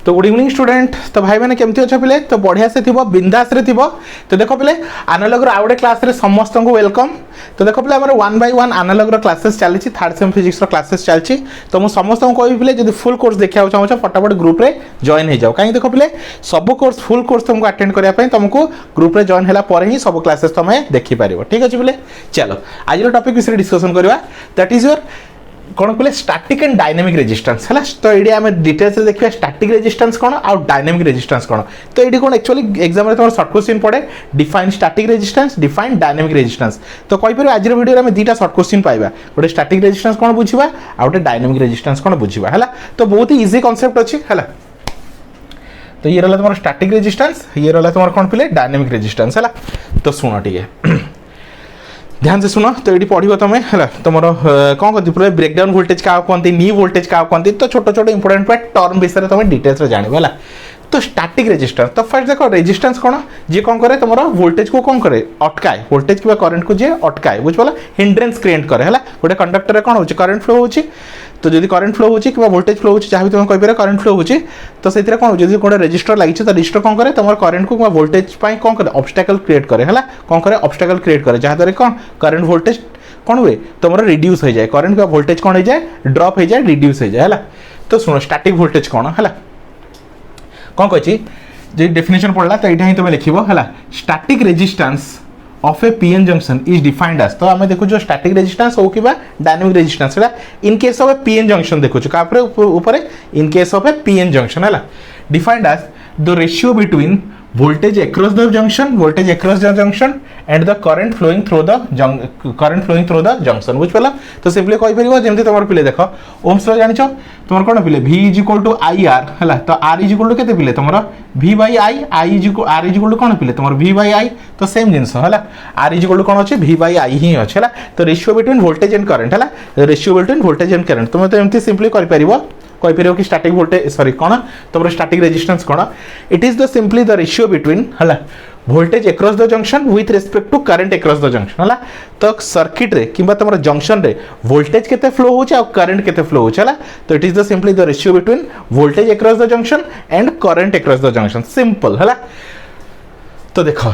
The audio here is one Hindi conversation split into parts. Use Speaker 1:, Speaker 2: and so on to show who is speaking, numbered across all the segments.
Speaker 1: तो गुड इवनिंग स्टूडेंट। तो भाई मैंने केमती अच्छे पिले तो बढ़िया से थी बिंदास रे थी। तो देखो पिले आनालॉग आउ गोटे क्लास रे समस्त को वेलकम। तो देखो पिले आमर 1 by 1 आनालॉग क्लासेस चली थर्ड सेम फिजिक्स क्लासेस चलती। तो मुझे समस्त को कहि पिले जदि फुल कोर्स देखा चाहो फटाफट ग्रुप रे जॉइन हो जाओ। कहीं देखो पिले सब कोर्स फुल कोर्स तुमको अटेंड करने तुमको ग्रुप रे जॉइन होला पर ही सब क्लासेस तुम देखि पारिबो। ठीक अच्छे पिले चलो आज टॉपिक विषय डिस्कशन करवा दैट इज योर कौन कहले स्टैटिक एंड डायनेमिक रेजिस्टेंस है। तो ये आम डिटेल्स देखिए स्टैटिक रेजिस्टेंस कौन आउ डायनेमिक रेजिस्टेंस कौन। तो ये कौन एक्चुअली एग्जाम में तुम शॉर्ट क्वेश्चन पड़े define static resistance define dynamic resistance. तो कहीपर आज वीडियो में दुटा शॉर्ट क्वेश्चन पाइबा गोटे स्टैटिक रेजिस्टेंस कौन बुझा आ गोटे डायनेमिक रेजिस्टेंस कौन बुझा है। तो बहुत ही इजी कॉन्सेप्ट अच्छी है। तो ये रहा तुम स्टैटिक रेजिस्टेंस ये रहा तुम कौन पिले डायनेमिक रेजिस्टेंस है। तो शुण टे ध्यान से सुनो। तो ये पढ़ो तुम है तुम कौन कहती पूरा ब्रेकडाउन वोल्टेज क्या कहते नी वोल्टेज क्या कहते। तो छोट छोट इंपोर्टेंट टर्म विषय तुम डिटेल्स जान है। तो स्टैटिक रेजिस्टेंस तो फर्स्ट देखो रेजिस्टेंस कौन जी कौन करे तुम वोल्टेज को कौन करे अटकाए वोल्टेज कि करंट को जी अटकाए बुझिपाल हिंड्रेंस क्रिएट करे है। गोटे कंडक्टर कौन हो करंट फ्लो होची। तो जब करंट फ्लो होची कि वोल्टेज फ्लो होची जहाँ भी तुम कहीपर करंट फ्लो होची तो से कौन हो गोटे रेजिस्टर लगी तो रेजिस्टर कौन करे तुम करंट को वोल्टेज कौन करे ऑब्स्टेकल क्रिएट करे है। कौन करे ऑब्स्टेकल क्रिएट करे जहाँद्वारा कौन करंट वोल्टेज कौन हुए तुम रिड्यूस हो जाए करंट का वोल्टेज कौन हो जाए ड्रॉप हो जाए रिड्यूस हो जाए है। तो सुनो स्टैटिक वोल्टेज कौन है कौन कही जो डेफिनेशन पढ़ला तो यहाँ ही तुम लिख है static resistance of a PN junction is defined as. तो आम देखो जो स्टैटिक रेजिस्टेंस हो कि dynamic resistance in case of a PN junction देखो ऊपर in case of a PN junction है defined as the ratio between voltage across the junction and the current flowing through the junction बुझ पाला। तो सिंपली कहि परिबो जेमति तमर पिले देखो ओम्स लो जानिछो तमर कोन पिले V = IR हला। तो R = केते पिले तमर V/I I R कोन पिले तमर V/I। तो सेम जिंस हला R = कोन अछि V/I ही अछि हला। तो ratio between voltage and current हला ratio between voltage and current तुम तो एमति सिंपली करि परिबो कहि परिबो कि स्टैटिक वोल्टेज सॉरी कौन तुम स्टैटिक रेजिस्टेंस कौन it is the simply the ratio between हला voltage across the junction with respect to current across the junction हला। तो सर्किट रे किबा तुम जंक्शन रे वोल्टेज केते फ्लो होचे आ करंट केते फ्लो होचे हला। तो it is the simply the ratio between voltage across the junction and current across the junction simple हला। तो देखो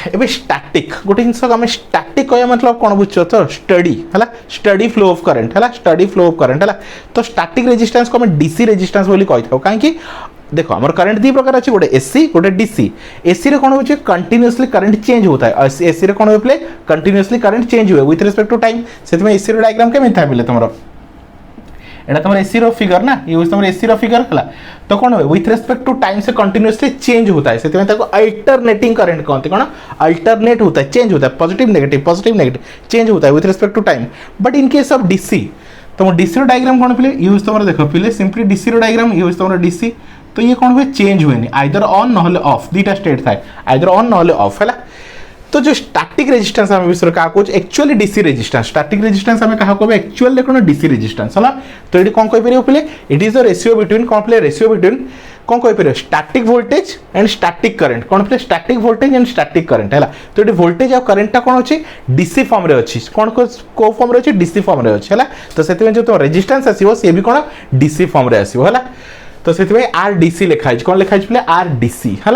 Speaker 1: एबे स्टैटिक गोटे जिनस आम स्टैटिक कह मतलब कौन बुझ तो स्टडी है स्टडी फ्लो ऑफ करंट है स्टडी फ्लो ऑफ करंट है। तो स्टैटिक रेजिस्टेंस को हम डीसी रेजिस्टेंस बोली कहि थाउ कहीं देखो आम करंट दी प्रकार अच्छे गोटे एसी गोटे डीसी। एसी रे कौन हो कंटिन्यूअसली करंट चेंज होता है एसी रे कौन हो कंटिन्यूअसली करंट चेंज हुए विथ रिस्पेक्ट टू टाइम से एसी डायग्राम केमी था बोले तुम एटा तुम एसी रो फिगर ना ये तुम एसी रो फिगर हला। तो कौन हुए विथ रिस्पेक्ट टू टाइम से कंटिन्यूअसली चेंज होता है से अल्टरनेटिंग करंट कहते कौन अल्टरनेट होता है चेंज होता है पॉजिटिव नेगेटिव चेंज होता है with respect to time. But in case of DC तुम डीसी रो डायग्राम कौन पिले यूज तुम देखो पिले सिंपली डीसी रो डायग्राम यूज तुम डीसी। तो ये कौन हुए चेंज हुए आइदर ऑन ना ऑफ दुटा स्टेट थाए आइदर ऑन ना ऑफ है। तो जो स्टैटिक रेजिस्टेंस आम विषय क्या कह actually DC resistance static resistance आम क्या कह एक्चुअली कौन डीसी रेजिस्टेंस है। तो ये कौन कहीपर पे it is the ratio between कौन पे रेशियो बिटवीन कौन कहीपर static voltage and static current कौन पे static voltage and static current है। तो ये वोल्टेज और करंटा कौन अच्छी डीसी फॉर्म रे अच्छी कौन को फॉर्म रे अच्छी डीसी फॉर्म रे अच्छी है। तो से जो तुम रेजिस्टेंस आसो सी भी कौन डीसी फॉर्म रे आसो है। तो से आर डीसी लिखाई कौन लिखाई पे आर डीसी है।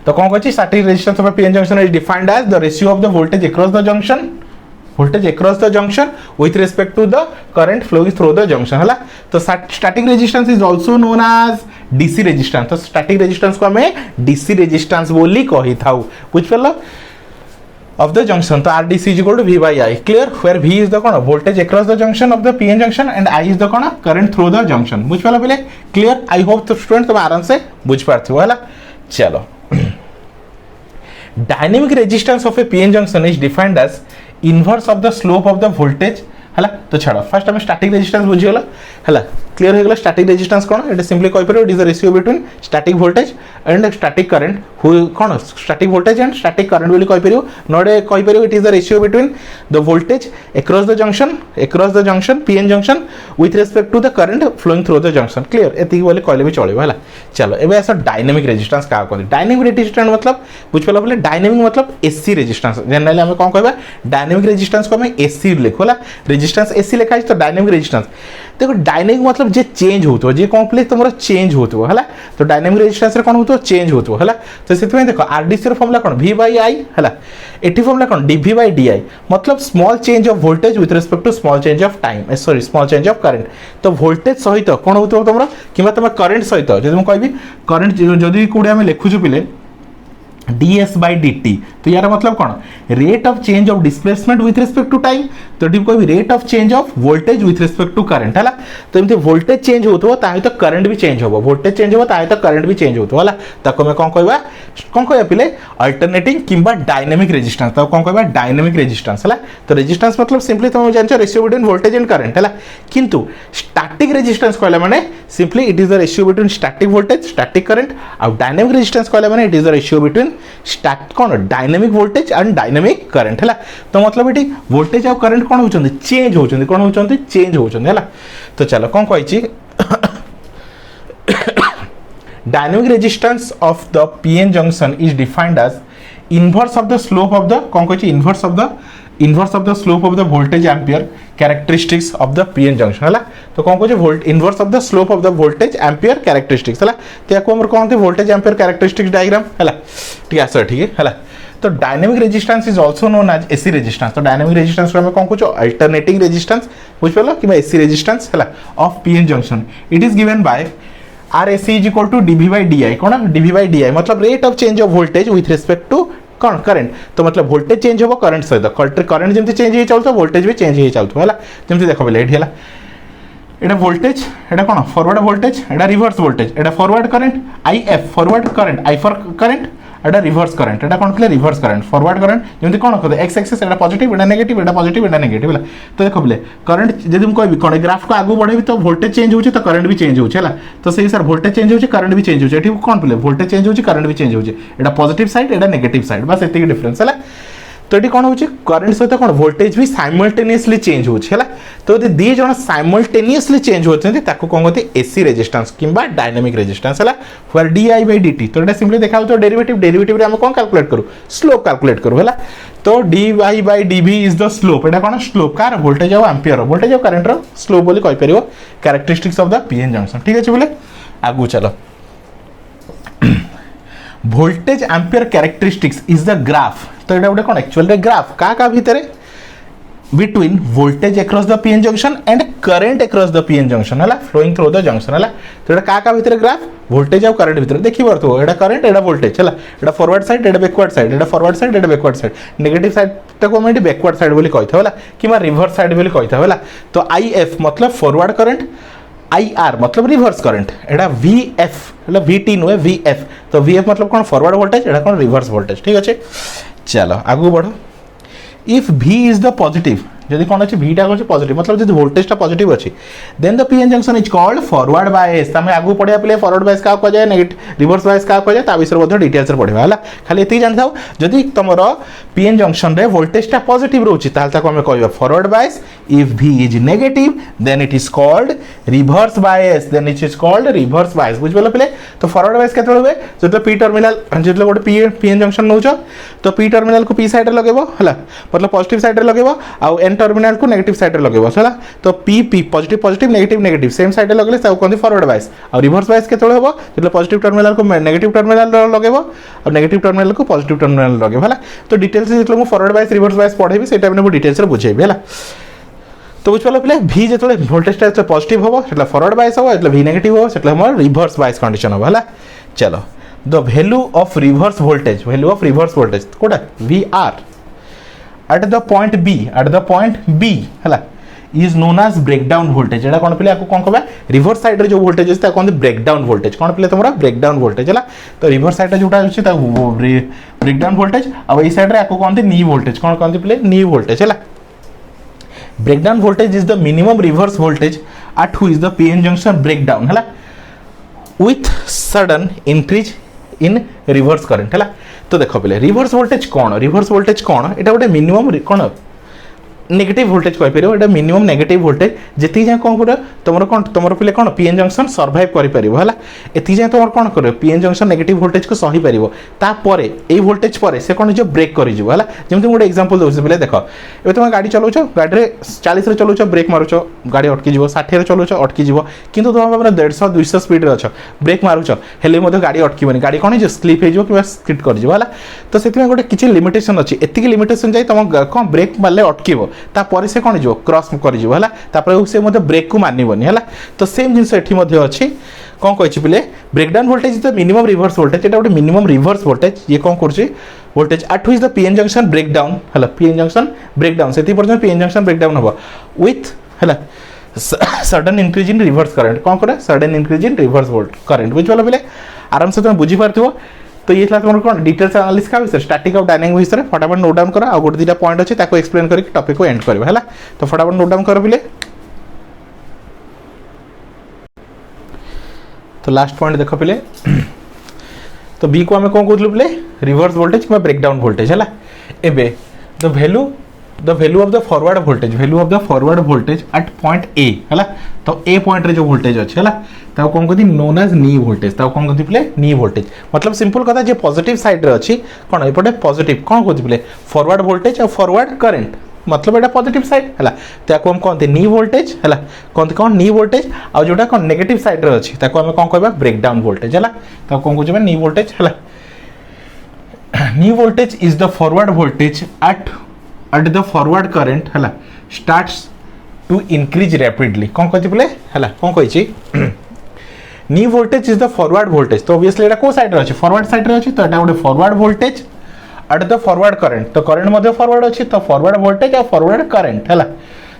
Speaker 1: तो कौन कहछि static resistance of PN junction is defined as the ratio of the voltage across the junction with respect to the current flowing through the junction है। तो static resistance is also known as DC resistance. तो स्टैटिक रेजिस्टेंस को हमें डीसी रेजिस्टेंस बोली कहि थाउ बुझ परलो of the junction। तो RDC is equal to V/I clear where V is the कौन voltage across the junction of the PN junction and I is the कौन current through the junction बुझ पाला पहले clear। I hope तो स्टूडेंट तुम आराम से बुझ पाते हो है। चलो dynamic resistance of a PN junction is defined as inverse of the slope of the voltage है। तो छाड़ फास्ट आम स्टैटिक रेजिस्टेंस बुझीगला है क्लीयर हो गला। स्टैटिक रेजिस्टेंस कौन ये सिंपली कहि परिबो it is the ratio between static voltage and static current कौन static voltage and static current बोली कहि परिबो नोडे कहि परिबो it is the ratio between the voltage across the junction PN junction with respect to the current flowing through the junction clear एति बोली कहले भी चलिबो है। चलो एबे ऐसा डायनेमिक रेजिस्टेंस का कहते डायनेमिक रेजिस्टेंस मतलब बुझ पाला बोले डायनेमिक मतलब एसी रेजिस्टेंस जनरली हम कौन कहबा डायनेमिक रेजिस्टेंस को हम एसी लिखोला रेजिस्टेंस एसी लिखा तो डायनेमिक रेजिस्टेंस देखो डायनेमिक मतलब जे चेंज होतो जे कौन प्ले तुम चेंज होतो है तो डायनेमिक रेजिस्टेंस कौन होतो चेंज होतो है तो से देखो आरडीसी फॉर्मूला कौन वी बाई आई है एटी फॉर्मूला कौन डीवी बाई डी आई मतलब small change of voltage with respect to small change of time sorry small change of current तो वोल्टेज सहित कौन होतो तुम कि तुम करंट सहित जब मुझे कहबी करंट जदि कौटे आम लिखुचु पिले ds by dt तो यार मतलब कौन rate of change of displacement with respect to time तो डी कोई rate of change of voltage with respect to current है तो एमती वोल्टेज चेंज होतो ताहि तो करंट भी चेंज होबो वोल्टेज चेंज होबो ताहि तो करंट भी चेंज होतो हला ताको में कौन कहबा पिले अल्टरनेटिंग किंबा डायनेमिक रेजिस्टेंस तो कौन कहबा डायनेमिक रेजिस्टेंस है तो रेजिस्टेंस मतलब सिंपली तुम जानछो ratio between voltage and current है किंतु स्टैटिक रेजिस्टेंस कहला माने simply it is the ratio between static voltage static current और डायनेमिक रेजिस्टेंस कहला माने it is the ratio between stat कौन dynamic voltage and dynamic current है तो मतलब ये वोल्टेज और करंट कौन होचंदी चेंज होचंदी कौन होचंदी चेंज होचंदी है तो चलो कौन कहिछि dynamic resistance of the PN junction is defined as inverse of the slope of the कौन कहिछि inverse of the slope of the voltage ampere characteristics of the PN junction है तो कौन कहिछि inverse of the slope of the voltage ampere characteristics है तो याको हमर कौन थे वोल्टेज एम्पियर कैरेक्टरिस्टिक्स डायग्राम है ठीक है सर ठीक है तो dynamic resistance is also known as AC resistance तो डायनेमिक रेजिस्टेंस में कौन कुछ अल्टरनेटिंग रेजिस्टेंस बुझ पालो कि एसी रेजिस्टेंस है of PN junction it is given by RAC is equal to dV by DI कौन dV by DI मतलब rate of change of voltage with respect to कौन करंट तो मतलब वोल्टेज चेंज हो करंट सहित करंट जमती चेंज हो चलतो वोल्टेज भी चेंज हो चलतो है जमती देखो बोले एठी है एटा वोल्टेज एटा कौन forward voltage Etah reverse voltage Etah forward current IF forward current I for current Etah reverse current एटा कौन कहले रिवर्स करंट फॉरवर्ड करंट जमती कौन कहते एक्स एक्सिस एटा पॉजिटिव एटा नेगेटिव एटा पॉजिटिव एटा नेगेटिव है तो देखो बोले करंट जदि हम कहबी कोन ग्राफ को आगु बढ़ेबी तो वोल्टेज चेंज होची तो करंट भी चेंज होची है तो सही सर वोल्टेज चेंज होची करंट भी चेंज होची एठी कौन बोले वोल्टेज चेंज होची करंट भी चेंज होची एटा पॉजिटिव साइड एटा नेगेटिव साइड बस एति डिफरेंस है तो ये कौन हो करंट सहित कौन वोल्टेज भी साइमल्टेनियसली चेंज होला तो यदि दी जन साइमल्टेनियसली चेंज होती कौन कहते एसी रेजिस्टेंस किंबा डायनेमिक रेजिस्टेंस है फॉर DI by dt तो ये सिंपली देखा तो डेरिवेटिव डेरिवेटिव रे हम कौन कैलकुलेट करू स्लोप कैलकुलेट करू है तो DY by dV is the slope एटा कौन स्लोप कार वोल्टेज और एम्पियर वोल्टेज और करंट रो स्लोप बोली कहि परियो characteristics of the PN junction ठीक है बोले आगु चलो voltage ampere characteristics is the graph तो ये गोटे कौन एक्चुअल ग्राफ का भितर between voltage across the PN junction and current across the PN junction है फ्लोइंग थ्रू द जंक्शन है तो ये का भितर ग्राफ वोल्टेज और करंट भितर देखि परथो एटा करंट एटा वोल्टेज है एटा फॉरवर्ड साइड एटा बैकवर्ड साइड एटा फॉरवर्ड साइड एटा बैकवर्ड साइड नेगेटिव साइड को हम बैकवर्ड साइड बोली कहिथा होला किमा रिवर्स साइड बोली कहिथा होला तो IF मतलब फॉरवर्ड करंट IR मतलब रिवर्स करंट एटा VF मतलब VT नुए VF तो VF मतलब कौन फॉरवर्ड वोल्टेज एटा कौन रिवर्स वोल्टेज ठीक अच्छे चलो आगू बढ़ो if V is the positive जदि कौन अच्छे V टा अच्छे पॉजिटिव मतलब जदि वोल्टेज टा पॉजिटिव अच्छी then the PN junction is called forward bias तमे आगू पढ़िया पले फॉरवर्ड बायस का कह जाए नेगेटिव रिवर्स बायस का कह जाए ता विषय मध्ये डिटेल्स रे पढ़िबा हला खाली एति जान थाओ जदि तमरो पीएन जंक्शन रे वोल्टेज टा पॉजिटिव रहउची ताल ताको हम कहबा forward bias if V is negative then it is called reverse bias then it is called reverse bias बुझ पले तो फॉरवर्ड बायस केते होबे जदि पी टर्मिनल जदि गोटे पीएन जंक्शन नउचो तो पी टर्मिनल को पी साइड रे लगेबो हला मतलब पॉजिटिव साइड रे लगेबो आ एन टर्मिनल को नेगेटिव साइड रे लगेबो हला तो P P positive positive negative negative same side रे लगले ताऊ कोन फॉरवर्ड बायस और रिवर्स बायस केते होबो जदि पॉजिटिव टर्मिनल को नेगेटिव टर्मिनल लगेबो और नेगेटिव टर्मिनल को पॉजिटिव टर्मिनल लगेबो हला तो डिटेल्स जतले मु फॉरवर्ड बायस रिवर्स बायस पढेबी सेटा में डिटेल्स रे बुझेबी हला तो बुझ पालो पिले V जतले वोल्टेज टा पॉजिटिव होबो सेटला फॉरवर्ड बायस होबो एतले V नेगेटिव होबो सेटला हमर रिवर्स बायस कंडीशन होबो हला चलो the value of reverse voltage कोडा VR at the point B हला is known as breakdown voltage एटा कोन पिले आको कोन कहबा रिवर्स साइड रे जो वोल्टेज अछि ता कोन ब्रेकडाउन वोल्टेज कोन पिले तमरा ब्रेकडाउन वोल्टेज हला तो रिवर्स साइड रे जोटा अछि ता ब्रेकडाउन वोल्टेज अब ए साइड रे आको कोन नी वोल्टेज कोन कोन पिले नी वोल्टेज हला breakdown voltage is the minimum reverse voltage at which the PN junction breakdown हला with sudden increase in reverse current हला तो देखो पहले रिवर्स वोल्टेज कौन एटा गोटे मिनिमम कौन नेगेटिव वोल्टेज कहि परियो एटा मिनिमम नेगेटिव वोल्टेज जेति जाय कोन कर तुमर पिले कोन पीएन जंक्शन सर्वाइव करि परिबो हला एति जाय तुमर कोन कर पीएन जंक्शन नेगेटिव वोल्टेज को सही परिबो ता परे एई वोल्टेज परे से कोन जो ब्रेक करि जिवो हला जेमति गोटे एग्जांपल दोछ पिले देखो एबे तुम गाड़ी चलाउछ गाड़ी रे 40 रे चलाउछ ब्रेक मारुछ गाड़ी अटकी जिवो 60 रे चलाउछ अटकी जिवो किंतु तुम हमर 150 200 स्पीड रे अछ ब्रेक मारुछ हेले मधे गाड़ी अटकीबनी गाड़ी कोन जे स्लिप हे जिवो कि स्किड कर जिवो हला तो सेति में गोटे किछि लिमिटेशन अछि एतिकी लिमिटेशन जाय तुम कोन ब्रेक मारले अटकीबो ता परे से कोन जो क्रॉस कर जिवो हला तापर से मधे ब्रेक को मानिबोनी हला तो सेम जिंस एठी मधे अछि कोन कहछि पिले breakdown voltage is the minimum reverse voltage एटा गोटे मिनिमम रिवर्स वोल्टेज ये कोन करछि voltage at is the PN junction breakdown हला पीएन जंक्शन ब्रेकडाउन सेति पर्यंत पीएन जंक्शन ब्रेकडाउन हो विथ हला sudden increase in reverse current कोन करे sudden increase in reverse volt current बुझ वाला पिले आराम से तुम बुझी पारथिबो तो ये तुम कौन डिटेल्स एनालिसिस का विषय स्टैटिक और डायनामिक विषय फटाफट नोट डाउन कर आ गोटे दुटा पॉइंट अच्छे ताको एक्सप्लेन करके टॉपिक को एंड करबा हैला तो फटाफट नोट डाउन कर पिले तो लास्ट पॉइंट देखो पिले तो बी को हमें कौन कहलु पिले रिवर्स वोल्टेज कि ब्रेकडाउन वोल्टेज हैला एबे the value of the forward voltage eight point A हैला तो ए पॉइंट रे जो वोल्टेज अछि हैला ताको कोन कहती नोन एज नी वोल्टेज ताको कोन कहती पिले नी वोल्टेज मतलब सिंपल कथा जे पॉजिटिव साइड रे अछि कोन एपटे पॉजिटिव कोन कहती पिले फॉरवर्ड वोल्टेज और फॉरवर्ड करंट मतलब एटा पॉजिटिव साइड हैला ताको हम कहते नी वोल्टेज हैला कोन नी वोल्टेज आ जोटा कोन नेगेटिव साइड रे अछि ताको हम कोन कहबा ब्रेकडाउन वोल्टेज हैला ताको कोन कहबा नी वोल्टेज हैला knee voltage is the forward voltage at the forward current हैला स्टार्ट्स टू इंक्रीज रैपिडली कोन कहती पिले हैला कोन कहिछि knee voltage is the forward voltage तो ऑब्वियसली एटा को साइड रे अछि फॉरवर्ड साइड रे अछि तो एटा गोटे forward voltage at the forward current तो करंट मध्ये फॉरवर्ड अछि तो फॉरवर्ड वोल्टेज और फॉरवर्ड करंट हैला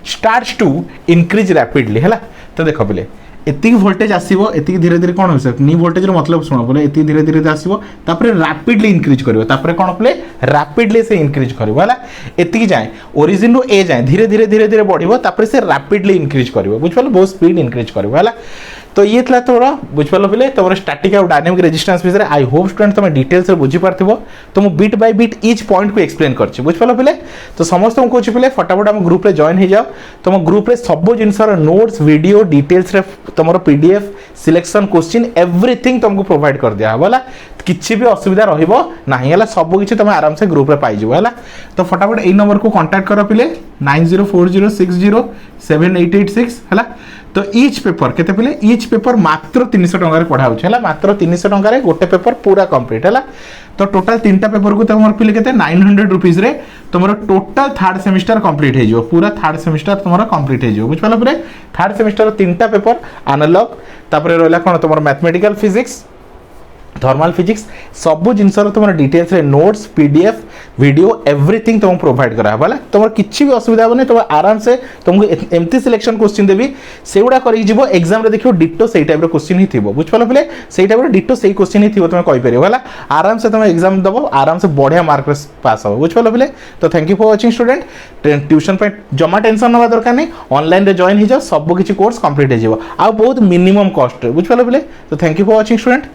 Speaker 1: स्टार्ट्स टू इंक्रीज रैपिडली हैला तो देखो पिले एति वोल्टेज आसीबो एति धीरे धीरे कोन होय नी वोल्टेज रो मतलब सुनो बोले एति धीरे धीरे आसीबो तापर रैपिडली इंक्रीज करिवो तापर कोन प्ले रैपिडली से इंक्रीज करिवो हैला एति जाय ओरिजिन रो ए जाय धीरे धीरे बढ़िवो तापर से रैपिडली इंक्रीज करिवो बुझलो बहुत स्पीड इंक्रीज करिवो हैला तो ये थला तोरा बुझपालो पिले तोर स्टैटिक और डायनामिक रेजिस्टेंस विषय आई होप स्टूडेंट तुम डिटेल्स रे बुझी पारथिबो तो मु bit by bit each point को एक्सप्लेन करछि बुझपालो पिले तो समस्त को कहछि पिले फटाफट हम ग्रुप रे जॉइन हे जाओ तुम ग्रुप रे सब जिंसर नोट्स वीडियो डिटेल्स रे तुमरो पीडीएफ सिलेक्शन क्वेश्चन एवरीथिंग तुमको प्रोवाइड कर दिया हबला किछि भी असुविधा रहिबो नाही हला सब किछि तुम आराम से ग्रुप रे पाई जिवो हला तो फटाफट ए नंबर को कांटेक्ट करो पिले 9040607886 हला तो ईच पेपर केते पिले ईच पेपर मात्र 300 टंका रे पढा होछ हला मात्र 300 टंका रे गोटे पेपर पूरा कंप्लीट हला तो टोटल तीनटा पेपर को तुमर पिले केते 900 रुपीस रे तुमरो टोटल थर्ड सेमिस्टर कंप्लीट हे जिवो पूरा थर्ड सेमिस्टर तुमरो कंप्लीट हे जिवो बुझ पालो पिले थर्ड सेमिस्टर तीनटा पेपर एनालॉग तापर रहला कोन तुमरो मैथमेटिकल फिजिक्स थर्मल फिजिक्स सब जिनसर तुम डिटेल्स रे नोट्स पीडीएफ वीडियो एवरीथिंग तुम प्रोवाइड करा हबला तुम किछि भी असुविधा बने तुम आराम से तुमको एमती सिलेक्शन क्वेश्चन देबी सेउडा करि जिवो एग्जाम रे देखियो डिटो सेही टाइप रो क्वेश्चन ही थिबो बुझ पालो पिले सेही टाइप रो डिटो सेही क्वेश्चन ही थिबो तुम कहि परियो हला आराम से तुम एग्जाम दबो आराम से बढ़िया मार्क पास हो बुझ पालो पिले तो thank you for watching student tuition पे जमा टेंशन नवा दरकार नहीं ऑनलाइन रे जॉइन हो जाओ सब किछि कोर्स कंप्लीट हे जिवो आ बहुत मिनिमम कॉस्ट रे बुझ पालो पिले तो thank you for watching student.